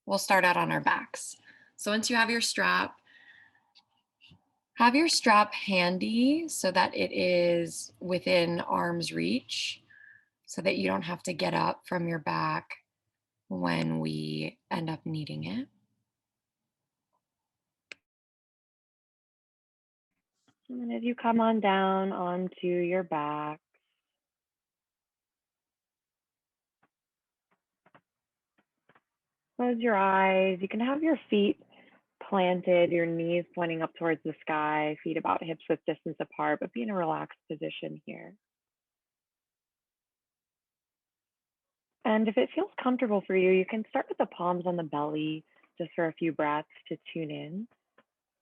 we'll start out on our backs. So once you have your strap handy so that it is within arm's reach so that you don't have to get up from your back when we end up needing it. And then as you come on down onto your back, close your eyes. You can have your feet planted, your knees pointing up towards the sky, feet about hips width distance apart, but be in a relaxed position here. And if it feels comfortable for you, you can start with the palms on the belly just for a few breaths to tune in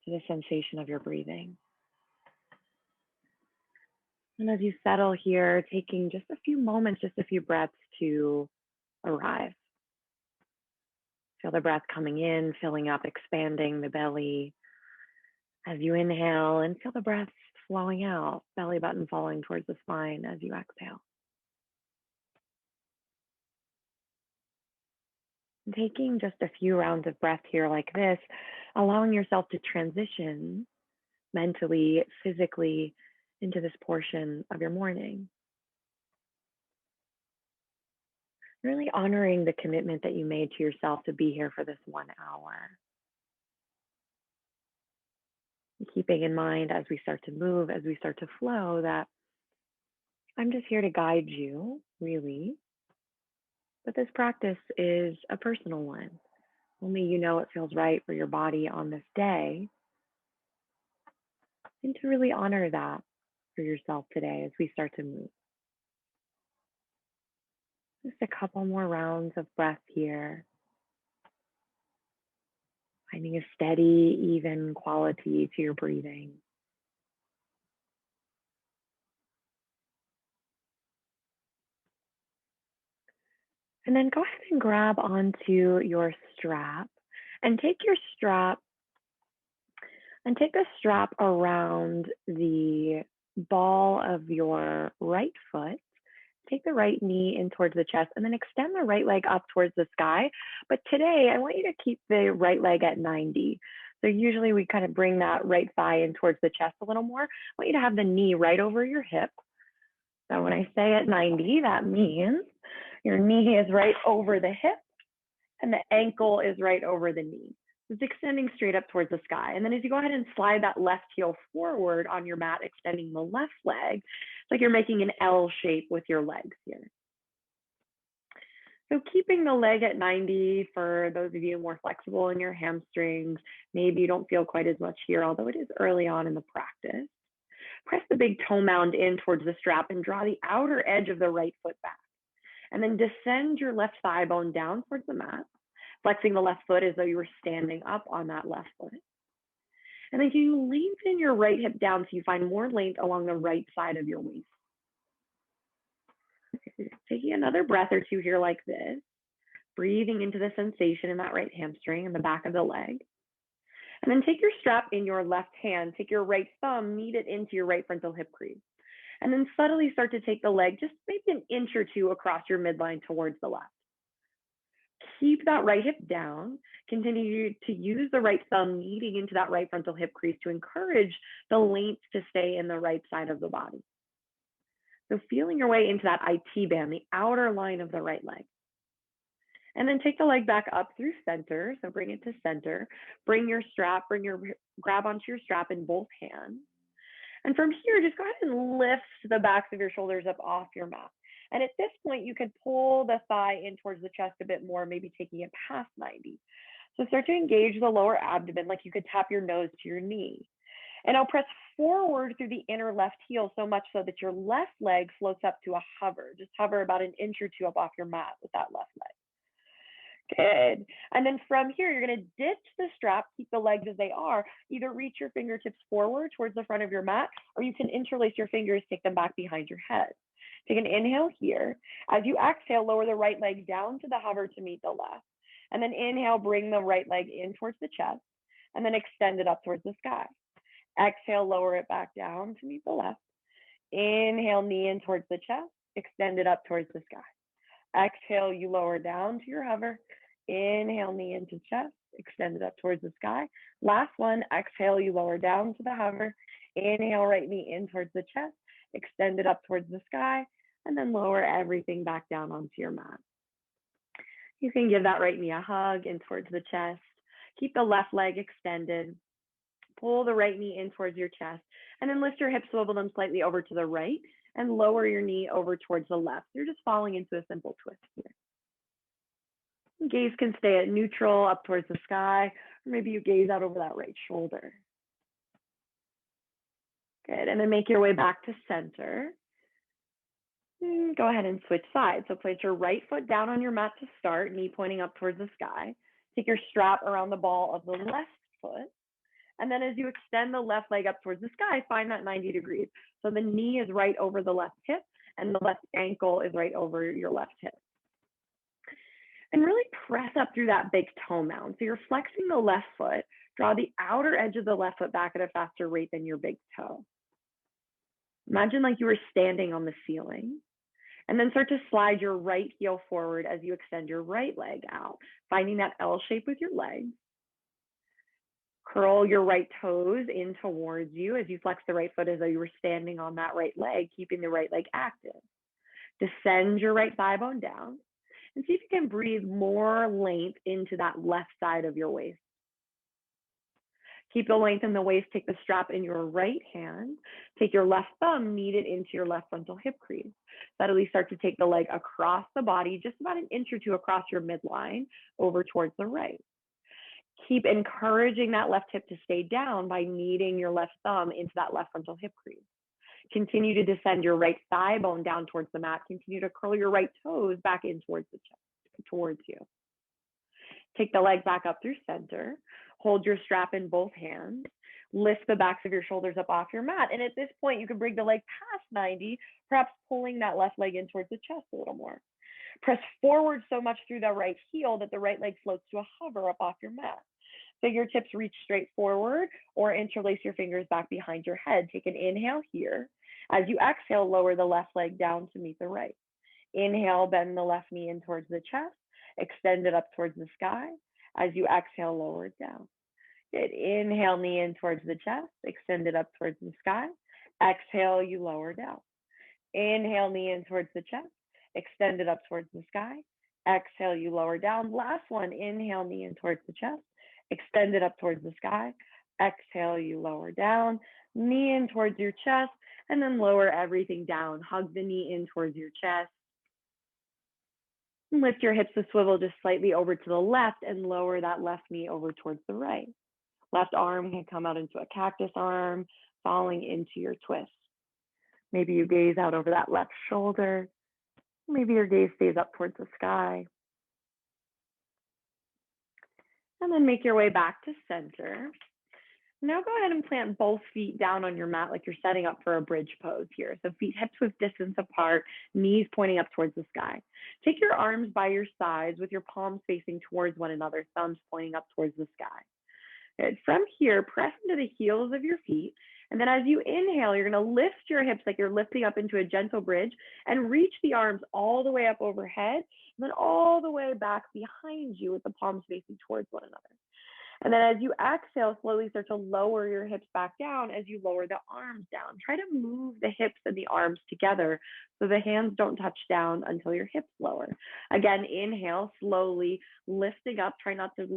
to the sensation of your breathing. And as you settle here, taking just a few moments, just a few breaths to arrive. Feel the breath coming in, filling up, expanding the belly. As you inhale, and feel the breath flowing out, belly button falling towards the spine as you exhale. And taking just a few rounds of breath here like this, allowing yourself to transition mentally, physically into this portion of your morning. Really honoring the commitment that you made to yourself to be here for this 1 hour. And keeping in mind as we start to move, as we start to flow, that I'm just here to guide you, really. But this practice is a personal one. Only you know what feels right for your body on this day. And to really honor that for yourself today as we start to move. Just a couple more rounds of breath here. Finding a steady, even quality to your breathing. And then go ahead and grab onto your strap and take your strap and take the strap around the ball of your right foot. Take the right knee in towards the chest and then extend the right leg up towards the sky. But today I want you to keep the right leg at 90. So usually we kind of bring that right thigh in towards the chest a little more. I want you to have the knee right over your hip. So when I say at 90, that means your knee is right over the hip and the ankle is right over the knee. It's extending straight up towards the sky. And then as you go ahead and slide that left heel forward on your mat, extending the left leg, it's like you're making an L shape with your legs here. So keeping the leg at 90 for those of you more flexible in your hamstrings, maybe you don't feel quite as much here, although it is early on in the practice. Press the big toe mound in towards the strap and draw the outer edge of the right foot back. And then descend your left thigh bone down towards the mat, flexing the left foot as though you were standing up on that left foot. And then you lengthen your right hip down so you find more length along the right side of your waist. Taking another breath or two here like this, breathing into the sensation in that right hamstring and the back of the leg. And then take your strap in your left hand, take your right thumb, knead it into your right frontal hip crease. And then subtly start to take the leg just maybe an inch or two across your midline towards the left. Keep that right hip down. Continue to use the right thumb kneading into that right frontal hip crease to encourage the length to stay in the right side of the body. So feeling your way into that IT band, the outer line of the right leg. And then take the leg back up through center. So bring it to center. Bring your strap, grab onto your strap in both hands. And from here, just go ahead and lift the backs of your shoulders up off your mat. And at this point, you could pull the thigh in towards the chest a bit more, maybe taking it past 90. So start to engage the lower abdomen like you could tap your nose to your knee. And I'll press forward through the inner left heel so much so that your left leg floats up to a hover. Just hover about an inch or two up off your mat with that left leg. Good. And then from here, you're going to ditch the strap, keep the legs as they are. Either reach your fingertips forward towards the front of your mat, or you can interlace your fingers, take them back behind your head. Take an inhale here. As you exhale, lower the right leg down to the hover to meet the left. And then inhale, bring the right leg in towards the chest, and then extend it up towards the sky. Exhale, lower it back down to meet the left. Inhale, knee in towards the chest, extend it up towards the sky. Exhale, you lower down to your hover. Inhale, knee into chest, extend it up towards the sky. Last one, exhale, you lower down to the hover. Inhale, right knee in towards the chest, extend it up towards the sky, and then lower everything back down onto your mat. You can give that right knee a hug in towards the chest. Keep the left leg extended. Pull the right knee in towards your chest, and then lift your hips, swivel them slightly over to the right, and lower your knee over towards the left. You're just falling into a simple twist here. Gaze can stay at neutral up towards the sky, or maybe you gaze out over that right shoulder. Good, and then make your way back to center. Go ahead and switch sides. So place your right foot down on your mat to start, knee pointing up towards the sky. Take your strap around the ball of the left foot. And then as you extend the left leg up towards the sky, find that 90 degrees. So the knee is right over the left hip and the left ankle is right over your left hip. And really press up through that big toe mound. So you're flexing the left foot, draw the outer edge of the left foot back at a faster rate than your big toe. Imagine like you were standing on the ceiling. And then start to slide your right heel forward as you extend your right leg out, finding that L shape with your legs. Curl your right toes in towards you as you flex the right foot as though you were standing on that right leg, keeping the right leg active. Descend your right thigh bone down and see if you can breathe more length into that left side of your waist. Keep the length in the waist, take the strap in your right hand, take your left thumb, knead it into your left frontal hip crease. Steadily start to take the leg across the body, just about an inch or two across your midline, over towards the right. Keep encouraging that left hip to stay down by kneading your left thumb into that left frontal hip crease. Continue to descend your right thigh bone down towards the mat. Continue to curl your right toes back in towards the chest, towards you. Take the leg back up through center. Hold your strap in both hands. Lift the backs of your shoulders up off your mat. And at this point, you can bring the leg past 90, perhaps pulling that left leg in towards the chest a little more. Press forward so much through the right heel that the right leg floats to a hover up off your mat. Fingertips reach straight forward or interlace your fingers back behind your head. Take an inhale here. As you exhale, lower the left leg down to meet the right. Inhale, bend the left knee in towards the chest. Extend it up towards the sky. As you exhale, lower it down. Good. Inhale, knee in towards the chest. Extend it up towards the sky. Exhale, you lower down. Inhale, knee in towards the chest. Extend it up towards the sky. Exhale, you lower down. Last one. Inhale, knee in towards the chest. Extend it up towards the sky. Exhale, you lower down. Knee in towards your chest. And then lower everything down. Hug the knee in towards your chest. Lift your hips to swivel just slightly over to the left and lower that left knee over towards the right. Left arm can come out into a cactus arm, falling into your twist. Maybe you gaze out over that left shoulder. Maybe your gaze stays up towards the sky. And then make your way back to center. Now go ahead and plant both feet down on your mat like you're setting up for a bridge pose here. So feet hips width distance apart, knees pointing up towards the sky. Take your arms by your sides with your palms facing towards one another, thumbs pointing up towards the sky. Good. From here, press into the heels of your feet. And then as you inhale, you're going to lift your hips like you're lifting up into a gentle bridge and reach the arms all the way up overhead, and then all the way back behind you with the palms facing towards one another. And then as you exhale, slowly start to lower your hips back down as you lower the arms down. Try to move the hips and the arms together so the hands don't touch down until your hips lower. Again, inhale, slowly lifting up. Try not to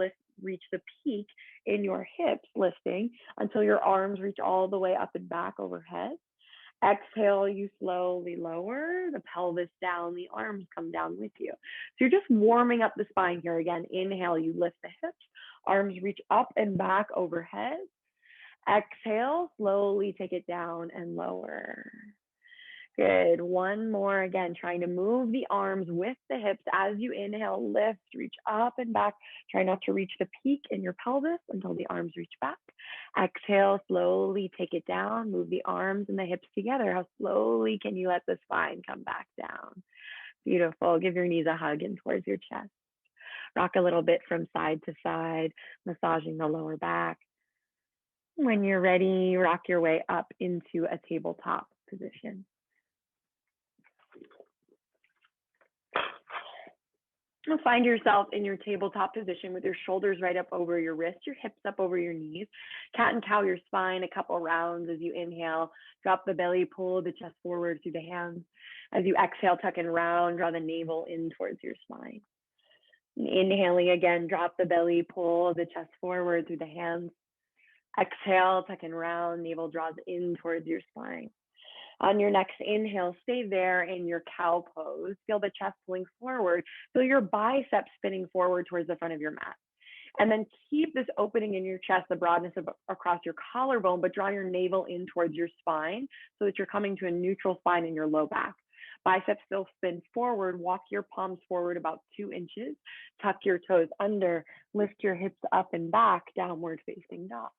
reach the peak in your hips, lifting until your arms reach all the way up and back overhead. Exhale, you slowly lower the pelvis down, the arms come down with you. So you're just warming up the spine here. Again, inhale, you lift the hips, arms reach up and back overhead. Exhale, slowly take it down and lower. Good. One more. Again, trying to move the arms with the hips as you inhale, lift, reach up and back. Try not to reach the peak in your pelvis until the arms reach back. Exhale, slowly take it down. Move the arms and the hips together. How slowly can you let the spine come back down? Beautiful. Give your knees a hug in towards your chest. Rock a little bit from side to side, massaging the lower back. When you're ready, rock your way up into a tabletop position. Find yourself in your tabletop position with your shoulders right up over your wrists, your hips up over your knees. Cat and cow your spine a couple rounds as you inhale. Drop the belly, pull the chest forward through the hands. As you exhale, tuck and round, draw the navel in towards your spine. And inhaling again, drop the belly, pull the chest forward through the hands. Exhale, tuck and round, navel draws in towards your spine. On your next inhale, stay there in your cow pose. Feel the chest pulling forward. Feel your biceps spinning forward towards the front of your mat. And then keep this opening in your chest, the broadness across your collarbone, but draw your navel in towards your spine so that you're coming to a neutral spine in your low back. Biceps still spin forward. Walk your palms forward about 2 inches. Tuck your toes under. Lift your hips up and back, downward facing dog.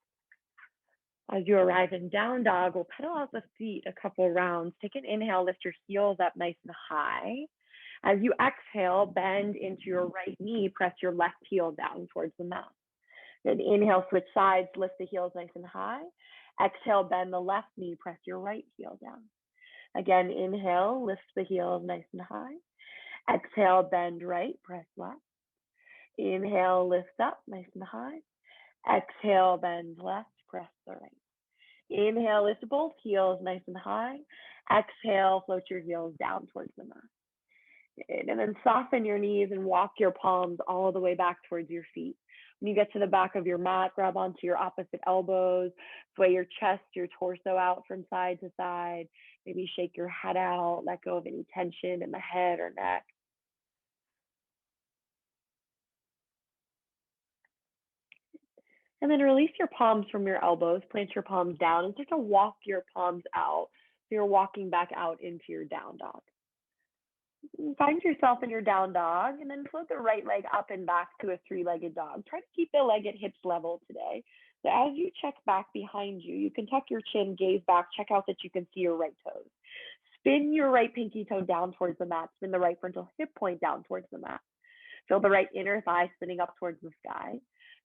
As you arrive in down dog, we'll pedal out the feet a couple rounds. Take an inhale, lift your heels up nice and high. As you exhale, bend into your right knee, press your left heel down towards the mat. Then inhale, switch sides, lift the heels nice and high. Exhale, bend the left knee, press your right heel down. Again, inhale, lift the heels nice and high. Exhale, bend right, press left. Inhale, lift up nice and high. Exhale, bend left, press the right. Inhale, lift both heels nice and high. Exhale, float your heels down towards the mat. And then soften your knees and walk your palms all the way back towards your feet. When you get to the back of your mat, grab onto your opposite elbows, sway your chest, your torso out from side to side. Maybe shake your head out, let go of any tension in the head or neck. And then release your palms from your elbows, plant your palms down, and start to walk your palms out. So you're walking back out into your down dog. Find yourself in your down dog, and then float the right leg up and back to a 3-legged dog. Try to keep the leg at hips level today. So as you check back behind you, you can tuck your chin, gaze back, check out that you can see your right toes. Spin your right pinky toe down towards the mat. Spin the right frontal hip point down towards the mat. Feel the right inner thigh spinning up towards the sky.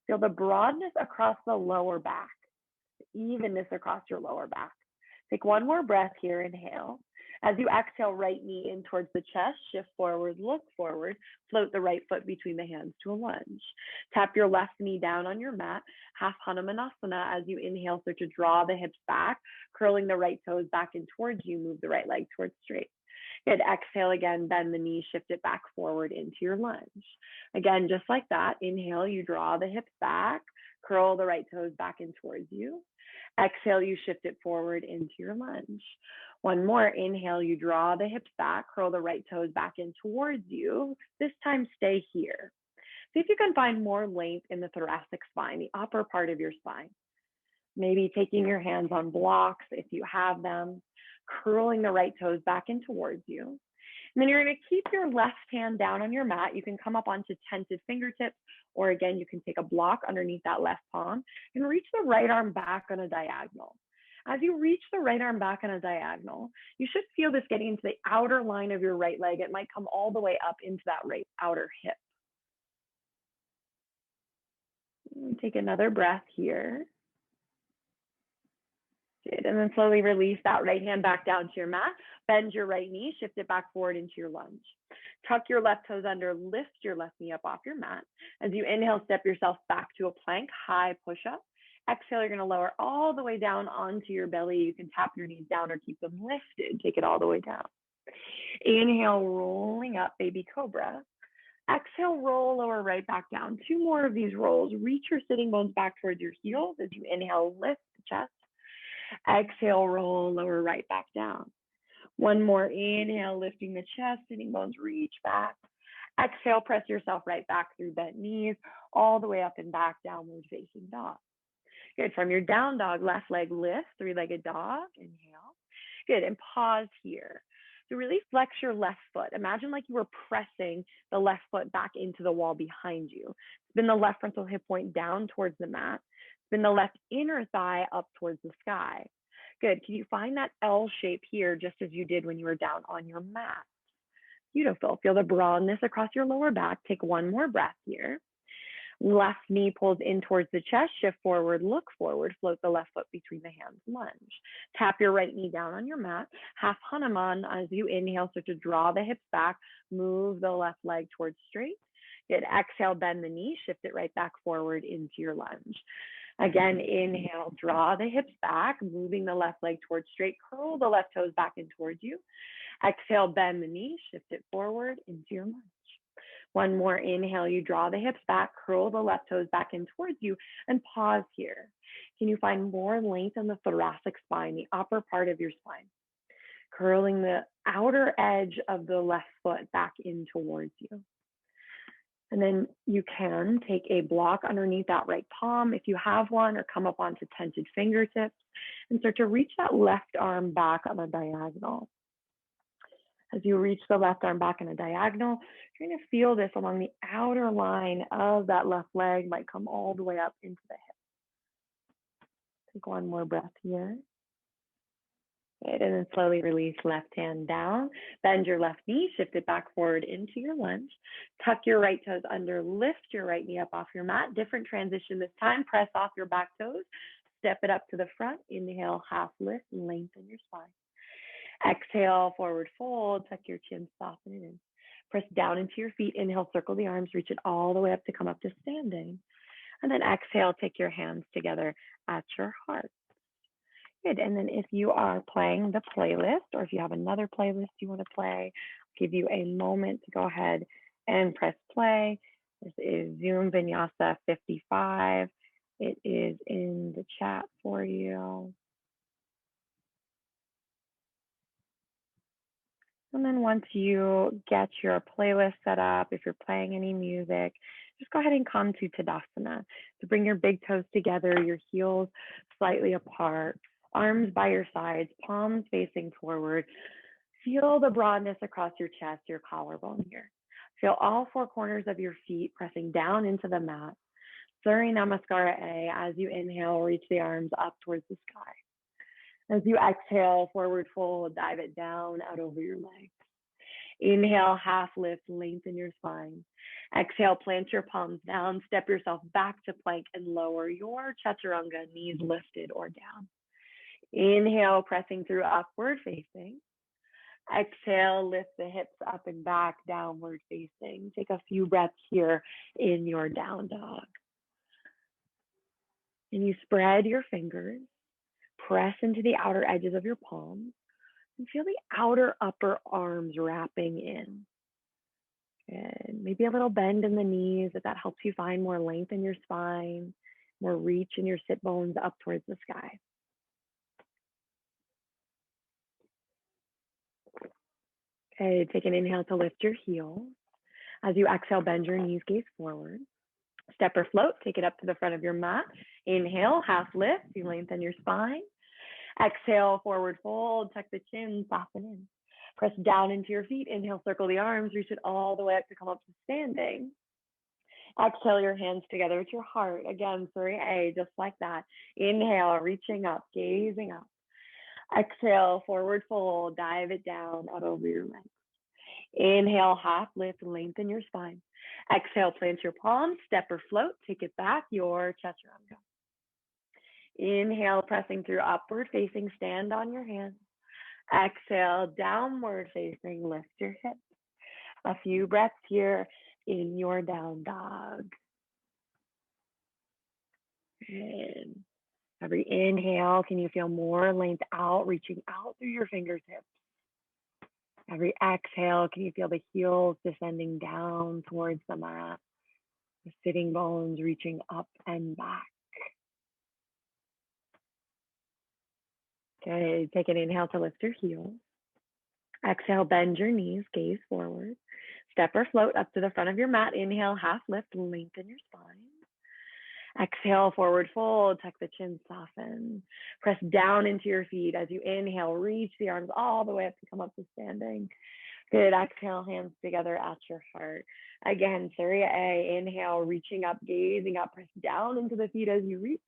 Feel the broadness across the lower back, the evenness across your lower back. Take one more breath here, inhale. As you exhale, right knee in towards the chest, shift forward, look forward, float the right foot between the hands to a lunge. Tap your left knee down on your mat, half Malasana. As you inhale, start to draw the hips back, curling the right toes back in towards you, move the right leg towards straight. Good, exhale again, bend the knee, shift it back forward into your lunge. Again, just like that, inhale, you draw the hips back, curl the right toes back in towards you. Exhale, you shift it forward into your lunge. One more, inhale, you draw the hips back, curl the right toes back in towards you. This time, stay here. See if you can find more length in the thoracic spine, the upper part of your spine. Maybe taking your hands on blocks if you have them, curling the right toes back in towards you. And then you're going to keep your left hand down on your mat. You can come up onto tented fingertips, or again, you can take a block underneath that left palm and reach the right arm back on a diagonal. As you reach the right arm back on a diagonal, you should feel this getting into the outer line of your right leg. It might come all the way up into that right outer hip. Take another breath here. Good. And then slowly release that right hand back down to your mat. Bend your right knee, shift it back forward into your lunge. Tuck your left toes under, lift your left knee up off your mat. As you inhale, step yourself back to a plank, high push-up. Exhale, you're going to lower all the way down onto your belly. You can tap your knees down or keep them lifted. Take it all the way down. Inhale, rolling up, baby cobra. Exhale, roll lower right back down. 2 more of these rolls. Reach your sitting bones back towards your heels. As you inhale, lift the chest. Exhale, roll lower right back down. One more, inhale, lifting the chest, sitting bones reach back. Exhale, press yourself right back through bent knees, all the way up and back, downward facing dog. Good, from your down dog, left leg lift, 3-legged dog, inhale. Good, and pause here. So really flex your left foot. Imagine like you were pressing the left foot back into the wall behind you. Spin the left frontal hip point down towards the mat. Spin the left inner thigh up towards the sky. Good, can you find that L shape here just as you did when you were down on your mat? Beautiful, feel the broadness across your lower back. Take one more breath here. Left knee pulls in towards the chest, shift forward, look forward, float the left foot between the hands, lunge. Tap your right knee down on your mat, half Hanuman. As you inhale, start to draw the hips back, move the left leg towards straight. Good. Exhale, bend the knee, shift it right back forward into your lunge. Again, inhale, draw the hips back, moving the left leg towards straight, curl the left toes back in towards you. Exhale, bend the knee, shift it forward into your lunge. One more inhale, you draw the hips back, curl the left toes back in towards you, and pause here. Can you find more length in the thoracic spine, the upper part of your spine? Curling the outer edge of the left foot back in towards you. And then you can take a block underneath that right palm if you have one, or come up onto tented fingertips and start to reach that left arm back on a diagonal. As you reach the left arm back in a diagonal, you're going to feel this along the outer line of that left leg, might come all the way up into the hip. Take one more breath here. Good. And then slowly release left hand down. Bend your left knee, shift it back forward into your lunge. Tuck your right toes under, lift your right knee up off your mat. Different transition this time. Press off your back toes. Step it up to the front. Inhale, half lift, and lengthen your spine. Exhale, forward fold. Tuck your chin, soften it in. Press down into your feet. Inhale, circle the arms, reach it all the way up to come up to standing. And then exhale, take your hands together at your heart. Good. And then if you are playing the playlist, or if you have another playlist you want to play, I'll give you a moment to go ahead and press play. This is Zoom Vinyasa 55. It is in the chat for you. And then once you get your playlist set up, if you're playing any music, just go ahead and come to Tadasana. So bring your big toes together, your heels slightly apart, arms by your sides, palms facing forward. Feel the broadness across your chest, your collarbone here. Feel all four corners of your feet pressing down into the mat. Surya Namaskara A. As you inhale, reach the arms up towards the sky. As you exhale, forward fold, dive it down out over your legs. Inhale, half lift, lengthen your spine. Exhale, plant your palms down, step yourself back to plank and lower your Chaturanga, knees lifted or down. Inhale, pressing through upward facing. Exhale, lift the hips up and back, downward facing. Take a few breaths here in your down dog. And you spread your fingers, press into the outer edges of your palms, and feel the outer upper arms wrapping in. And maybe a little bend in the knees if that helps you find more length in your spine, more reach in your sit bones up towards the sky. Okay, take an inhale to lift your heels. As you exhale, bend your knees, gaze forward. Step or float, take it up to the front of your mat. Inhale, half lift, you lengthen your spine. Exhale, forward fold, tuck the chin, soften in. Press down into your feet. Inhale, circle the arms, reach it all the way up to come up to standing. Exhale, your hands together at your heart. Again, Surya A, just like that. Inhale, reaching up, gazing up. Exhale, forward fold, dive it down out over your legs. Inhale, half lift, lengthen your spine. Exhale, plant your palms, step or float, take it back, your Chaturanga. Inhale, pressing through upward facing, stand on your hands. Exhale, downward facing, lift your hips. A few breaths here in your down dog. And every inhale, can you feel more length out, reaching out through your fingertips? Every exhale, can you feel the heels descending down towards the mat? The sitting bones reaching up and back. Okay, take an inhale to lift your heels. Exhale, bend your knees, gaze forward. Step or float up to the front of your mat. Inhale, half lift, lengthen your spine. Exhale, forward fold, tuck the chin, soften. Press down into your feet as you inhale, reach the arms all the way up to come up to standing. Good, exhale, hands together at your heart. Again, Surya A, inhale, reaching up, gazing up, press down into the feet as you reach.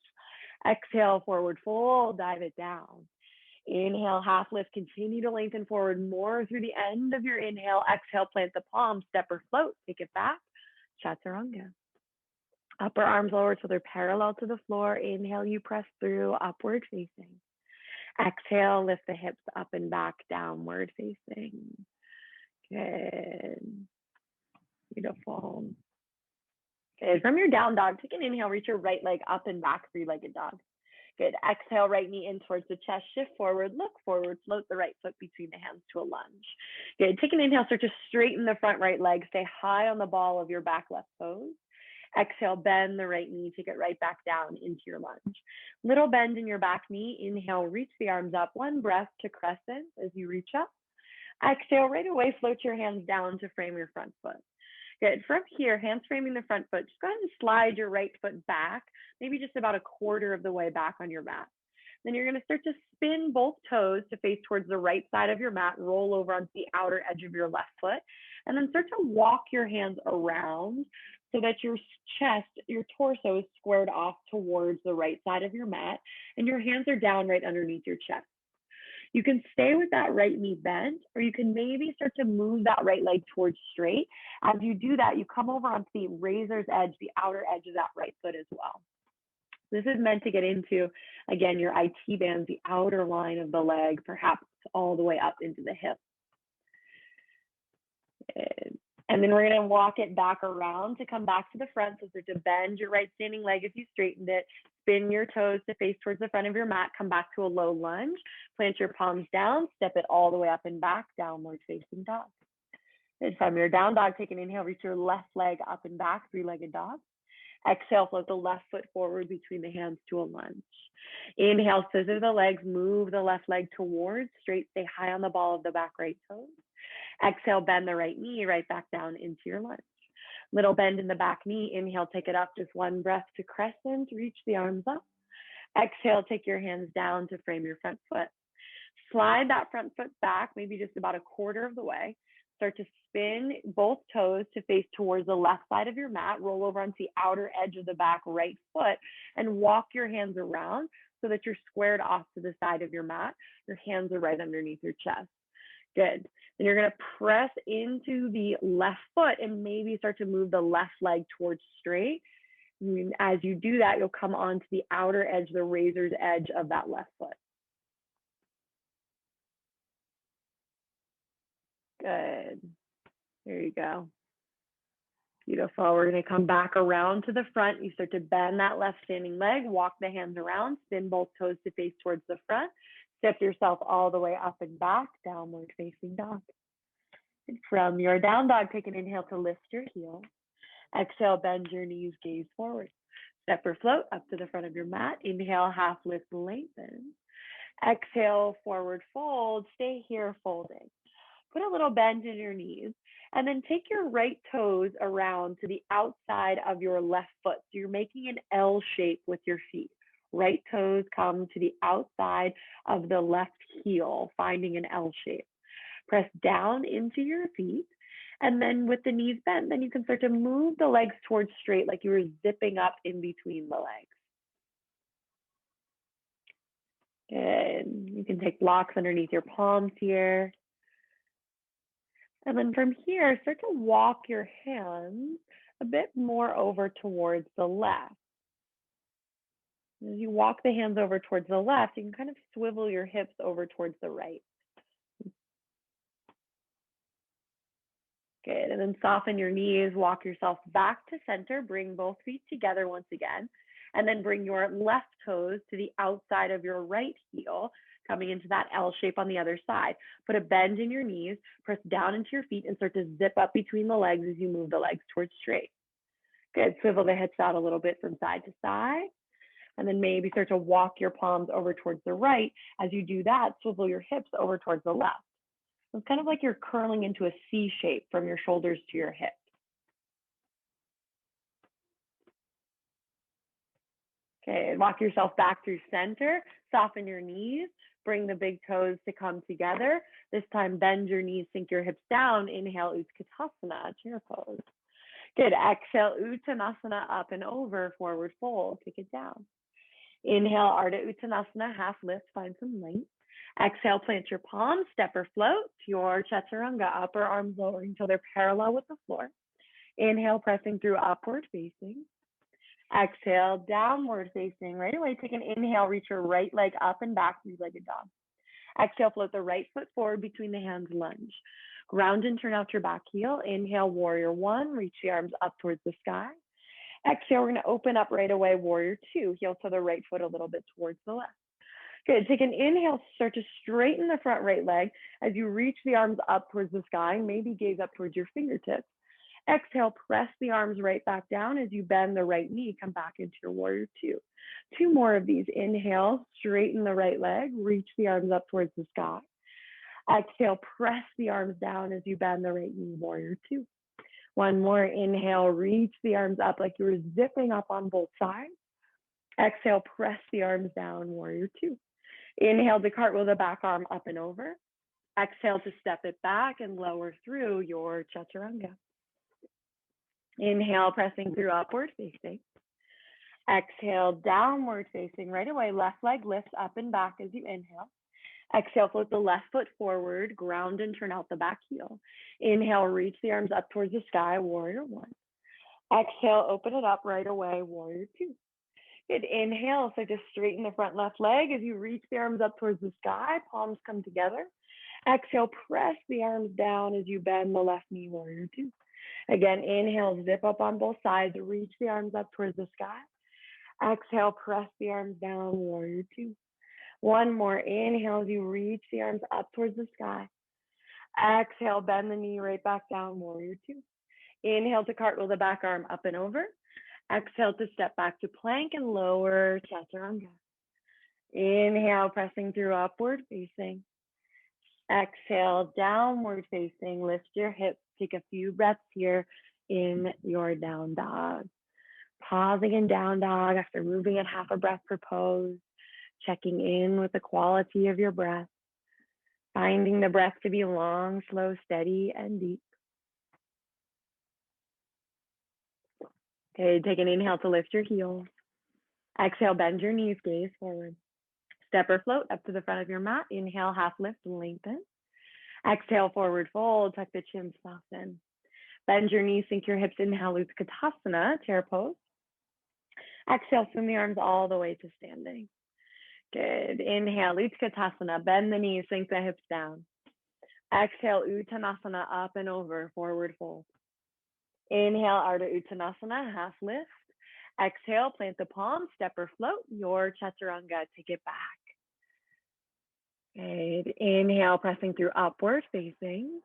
Exhale, forward fold, dive it down. Inhale, half lift, continue to lengthen forward more through the end of your inhale. Exhale, plant the palms, step or float, take it back, Chaturanga. Upper arms lowered so they're parallel to the floor. Inhale, you press through, upward facing. Exhale, lift the hips up and back, downward facing. Good. Beautiful. Good. From your down dog, take an inhale, reach your right leg up and back, three-legged dog. Good. Exhale, right knee in towards the chest, shift forward, look forward, float the right foot between the hands to a lunge. Good. Take an inhale, start to straighten the front right leg, stay high on the ball of your back left toes. Exhale, bend the right knee, take it right back down into your lunge. Little bend in your back knee. Inhale, reach the arms up, one breath to crescent as you reach up. Exhale, right away, float your hands down to frame your front foot. Good. From here, hands framing the front foot, just go ahead and slide your right foot back, maybe just about a quarter of the way back on your mat. Then you're going to start to spin both toes to face towards the right side of your mat, roll over onto the outer edge of your left foot, and then start to walk your hands around so that your chest, your torso is squared off towards the right side of your mat, and your hands are down right underneath your chest. You can stay with that right knee bent, or you can maybe start to move that right leg towards straight. As you do that, you come over onto the razor's edge, the outer edge of that right foot as well. This is meant to get into, again, your IT band, the outer line of the leg, perhaps all the way up into the hip. And then we're going to walk it back around to come back to the front. So start to bend your right standing leg if you straightened it. Spin your toes to face towards the front of your mat. Come back to a low lunge. Plant your palms down. Step it all the way up and back, downward facing dog. And from your down dog, take an inhale, reach your left leg up and back, three-legged dog. Exhale, float the left foot forward between the hands to a lunge. Inhale, scissor the legs, move the left leg towards straight, stay high on the ball of the back right toes. Exhale, bend the right knee right back down into your lunge. Little bend in the back knee. Inhale, take it up, just one breath to crescent, reach the arms up. Exhale, take your hands down to frame your front foot. Slide that front foot back, maybe just about a quarter of the way. Start to spin both toes to face towards the left side of your mat. Roll over onto the outer edge of the back right foot and walk your hands around so that you're squared off to the side of your mat. Your hands are right underneath your chest. Good. Then you're going to press into the left foot and maybe start to move the left leg towards straight. And as you do that, you'll come onto the outer edge, the razor's edge of that left foot. Good. There you go. Beautiful. We're going to come back around to the front. You start to bend that left standing leg, walk the hands around, spin both toes to face towards the front. Step yourself all the way up and back, downward facing dog. And from your down dog, take an inhale to lift your heels. Exhale, bend your knees, gaze forward. Step or float up to the front of your mat. Inhale, half lift, lengthen. Exhale, forward fold. Stay here folding. Put a little bend in your knees. And then take your right toes around to the outside of your left foot. So you're making an L shape with your feet. Right toes come to the outside of the left heel, finding an L shape. Press down into your feet. And then with the knees bent, then you can start to move the legs towards straight, like you were zipping up in between the legs. Good. You can take blocks underneath your palms here. And then from here, start to walk your hands a bit more over towards the left. As you walk the hands over towards the left, you can kind of swivel your hips over towards the right. Good. And then soften your knees, walk yourself back to center, bring both feet together once again, and then bring your left toes to the outside of your right heel, coming into that L shape on the other side. Put a bend in your knees, press down into your feet, and start to zip up between the legs as you move the legs towards straight. Good. Swivel the hips out a little bit from side to side. And then maybe start to walk your palms over towards the right. As you do that, swivel your hips over towards the left. So it's kind of like you're curling into a C shape from your shoulders to your hips. Okay, walk yourself back through center, soften your knees, bring the big toes to come together. This time, bend your knees, sink your hips down. Inhale, Utkatasana, chair pose. Good, exhale, Uttanasana, up and over, forward fold, kick it down. Inhale, Ardha Uttanasana, half lift, find some length. Exhale, plant your palms, step or float to your Chaturanga, upper arms lowering until they're parallel with the floor. Inhale, pressing through upward facing. Exhale, downward facing. Right away, take an inhale, reach your right leg up and back, three-legged dog. Exhale, float the right foot forward between the hands, lunge. Ground and turn out your back heel. Inhale, warrior one, reach the arms up towards the sky. Exhale, we're going to open up right away, warrior two. Heel to the right foot a little bit towards the left. Good. Take an inhale, start to straighten the front right leg as you reach the arms up towards the sky, maybe gaze up towards your fingertips. Exhale, press the arms right back down as you bend the right knee, come back into your warrior two. Two more of these. Inhale, straighten the right leg, reach the arms up towards the sky. Exhale, press the arms down as you bend the right knee, warrior two. One more. Inhale, reach the arms up like you were zipping up on both sides. Exhale, press the arms down, warrior two. Inhale to cartwheel the back arm up and over. Exhale to step it back and lower through your Chaturanga. Inhale, pressing through upward facing. Exhale, downward facing. Right away, left leg lifts up and back as you inhale. Exhale, float the left foot forward, ground and turn out the back heel. Inhale, reach the arms up towards the sky, warrior one. Exhale, open it up right away, warrior two. Good. Inhale, so just straighten the front left leg as you reach the arms up towards the sky, palms come together. Exhale, press the arms down as you bend the left knee, warrior two. Again, inhale, zip up on both sides, reach the arms up towards the sky. Exhale, press the arms down, warrior two. One more. Inhale as you reach the arms up towards the sky. Exhale, bend the knee right back down, warrior two. Inhale to cartwheel the back arm up and over. Exhale to step back to plank and lower Chaturanga. Inhale, pressing through upward facing. Exhale, downward facing. Lift your hips. Take a few breaths here in your down dog. Pausing in down dog after moving at half a breath per pose. Checking in with the quality of your breath. Finding the breath to be long, slow, steady, and deep. Okay, take an inhale to lift your heels. Exhale, bend your knees, gaze forward. Step or float up to the front of your mat. Inhale, half lift, lengthen. Exhale, forward fold, tuck the chin, soften. Bend your knees, sink your hips. Inhale, Utkatasana, chair pose. Exhale, swing the arms all the way to standing. Good. Inhale, Utkatasana, bend the knees, sink the hips down. Exhale, Uttanasana, up and over, forward fold. Inhale, Ardha Uttanasana, half lift. Exhale, plant the palms, step or float, your Chaturanga, take it back. Good. Inhale, pressing through upward facing.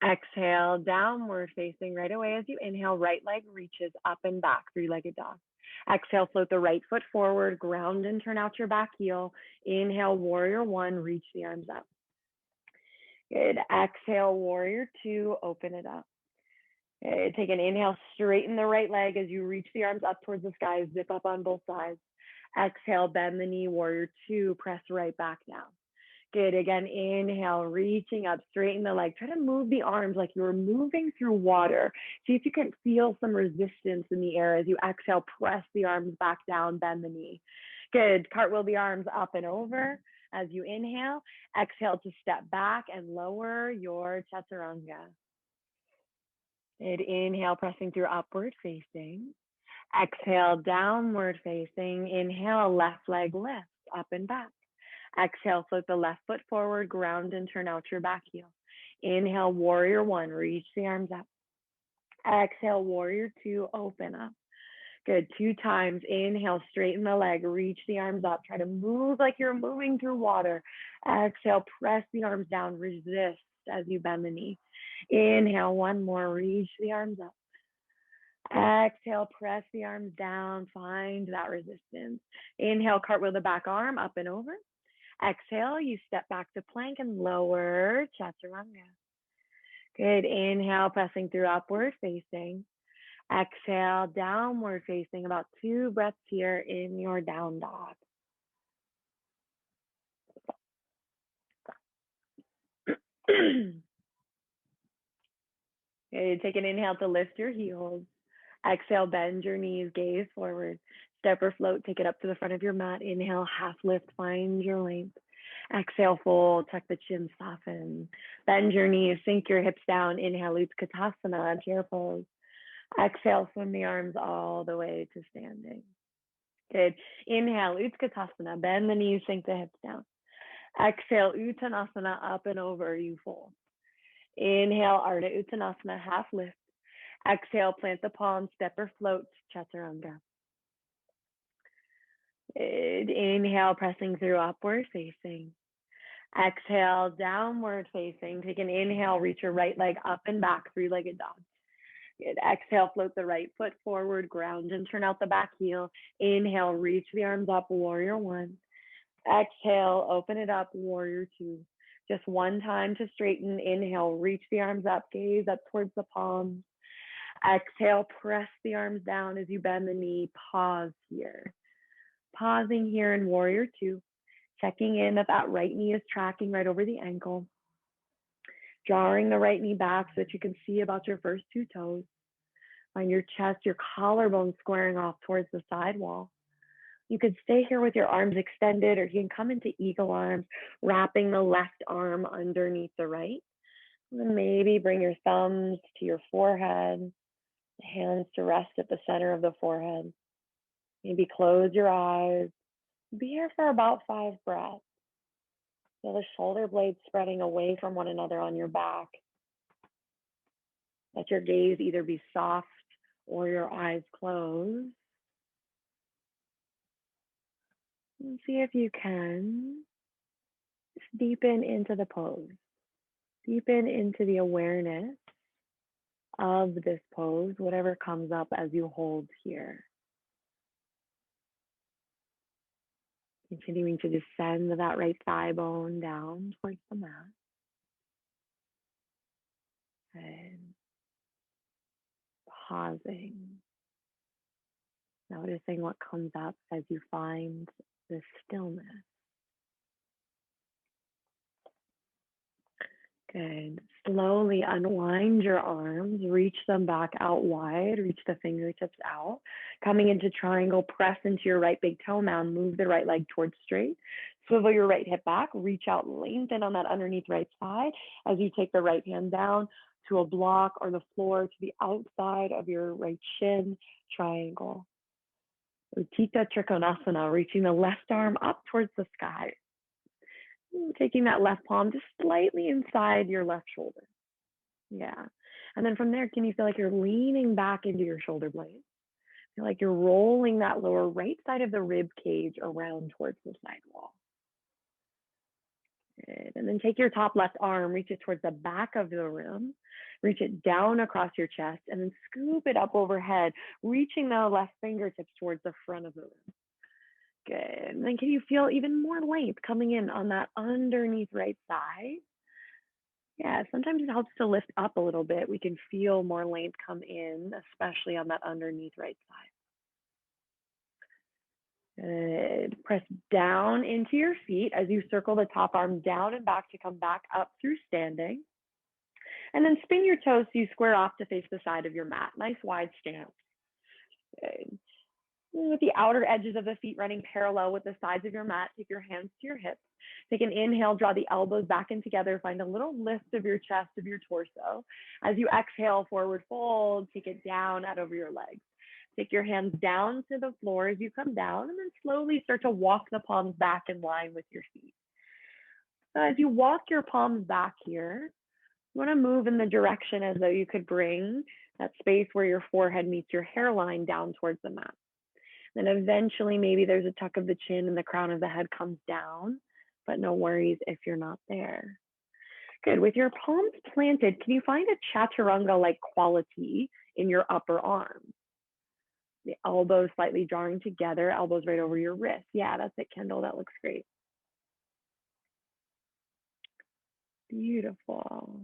Exhale, downward facing right away as you inhale, right leg reaches up and back, three-legged dog. Exhale, float the right foot forward, ground and turn out your back heel. Inhale, warrior one, reach the arms up. Good. Exhale, warrior two, open it up. Okay, take an inhale, straighten the right leg as you reach the arms up towards the sky, zip up on both sides. Exhale, bend the knee, warrior two, press right back down. Good. Again, inhale, reaching up, straighten the leg. Try to move the arms like you're moving through water. See if you can feel some resistance in the air as you exhale, press the arms back down, bend the knee. Good. Cartwheel the arms up and over as you inhale. Exhale to step back and lower your Chaturanga. Good. Inhale, pressing through upward facing. Exhale, downward facing. Inhale, left leg lift, up and back. Exhale, float the left foot forward, ground and turn out your back heel. Inhale, warrior one, reach the arms up. Exhale, warrior two, open up. Good. Two times. Inhale, straighten the leg, reach the arms up. Try to move like you're moving through water. Exhale, press the arms down, resist as you bend the knee. Inhale, one more, reach the arms up. Exhale, press the arms down, find that resistance. Inhale, cartwheel the back arm up and over. Exhale, you step back to plank and lower Chaturanga. Good. Inhale, pressing through upward facing. Exhale, downward facing. About 2 breaths here in your down dog. Okay, take an inhale to lift your heels. Exhale, bend your knees, gaze forward. Step or float, take it up to the front of your mat. Inhale, half lift, find your length. Exhale, fold, tuck the chin, soften. Bend your knees, sink your hips down. Inhale, Utkatasana, chair pose. Exhale, swim the arms all the way to standing. Good. Inhale, Utkatasana, bend the knees, sink the hips down. Exhale, Uttanasana, up and over, you fold. Inhale, Ardha Uttanasana, half lift. Exhale, plant the palms, step or float, Chaturanga. Good. Inhale, pressing through, upward facing. Exhale, downward facing. Take an inhale, reach your right leg up and back, three-legged dog. Good. Exhale, float the right foot forward, ground and turn out the back heel. Inhale, reach the arms up, warrior one. Exhale, open it up, warrior two. Just one time to straighten. Inhale, reach the arms up, gaze up towards the palms. Exhale, press the arms down as you bend the knee. Pause here. Pausing here in warrior two. Checking in that that right knee is tracking right over the ankle. Drawing the right knee back so that you can see about your first two toes. Find your chest, your collarbone squaring off towards the side wall. You could stay here with your arms extended, or you can come into eagle arms, wrapping the left arm underneath the right. And then maybe bring your thumbs to your forehead, the hands to rest at the center of the forehead. Maybe close your eyes. Be here for about 5 breaths. Feel the shoulder blades spreading away from one another on your back. Let your gaze either be soft or your eyes closed. And see if you can just deepen into the pose. Deepen into the awareness of this pose, whatever comes up as you hold here. Continuing to descend that right thigh bone down towards the mat. And pausing. Noticing what comes up as you find the stillness. Good. Slowly unwind your arms, reach them back out wide, reach the fingertips out. Coming into triangle, press into your right big toe mound, move the right leg towards straight. Swivel your right hip back, reach out, lengthen on that underneath right thigh as you take the right hand down to a block or the floor to the outside of your right shin, triangle. Uttita Trikonasana, reaching the left arm up towards the sky. Taking that left palm just slightly inside your left shoulder. Yeah. And then from there, can you feel like you're leaning back into your shoulder blades? Feel like you're rolling that lower right side of the rib cage around towards the side wall. Good. And then take your top left arm, reach it towards the back of the room, reach it down across your chest, and then scoop it up overhead, reaching the left fingertips towards the front of the room. Good. And then can you feel even more length coming in on that underneath right side? Yeah, sometimes it helps to lift up a little bit. We can feel more length come in, especially on that underneath right side. Good. Press down into your feet as you circle the top arm down and back to come back up through standing. And then spin your toes so you square off to face the side of your mat. Nice wide stance. Good. With the outer edges of the feet running parallel with the sides of your mat, take your hands to your hips. Take an inhale, draw the elbows back in together. Find a little lift of your chest, of your torso. As you exhale, forward fold, take it down out over your legs. Take your hands down to the floor as you come down, and then slowly start to walk the palms back in line with your feet. So as you walk your palms back here, you want to move in the direction as though you could bring that space where your forehead meets your hairline down towards the mat. Then eventually maybe there's a tuck of the chin and the crown of the head comes down, but no worries if you're not there. Good. With your palms planted, can you find a chaturanga-like quality in your upper arm? The elbows slightly drawing together, elbows right over your wrist. Yeah, that's it, Kendall. That looks great. Beautiful.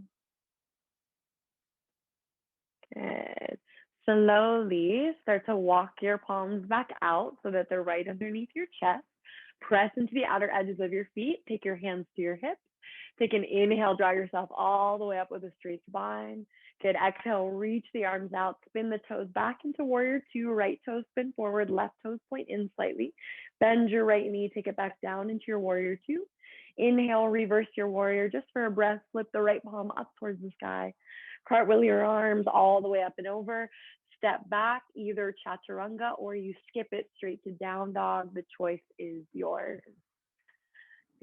Good. Slowly start to walk your palms back out so that they're right underneath your chest. Press into the outer edges of your feet. Take your hands to your hips. Take an inhale, draw yourself all the way up with a straight spine. Good. Exhale, reach the arms out. Spin the toes back into warrior two. Right toes spin forward. Left toes point in slightly. Bend your right knee. Take it back down into your warrior two. Inhale, reverse your warrior just for a breath. Flip the right palm up towards the sky. Cartwheel your arms all the way up and over. Step back, either chaturanga or you skip it straight to down dog. The choice is yours.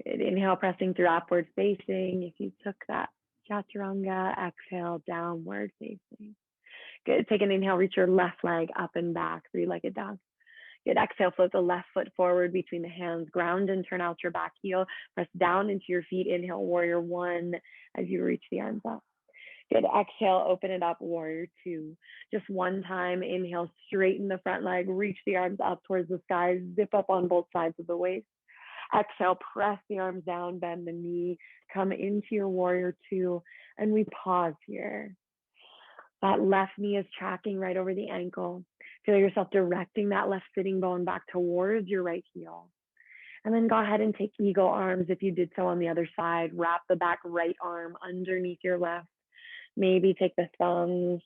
Good. Inhale, pressing through upward facing. If you took that chaturanga, exhale, downward facing. Good. Take an inhale, reach your left leg up and back, three-legged dog. Good. Exhale, float the left foot forward between the hands, ground and turn out your back heel. Press down into your feet. Inhale, warrior one as you reach the arms up. Good. Exhale, open it up, warrior two. Just one time. Inhale, straighten the front leg, reach the arms up towards the sky, zip up on both sides of the waist. Exhale, press the arms down, bend the knee, come into your warrior two, and we pause here. That left knee is tracking right over the ankle. Feel yourself directing that left sitting bone back towards your right heel. And then go ahead and take eagle arms if you did so on the other side. Wrap the back right arm underneath your left. Maybe take the thumbs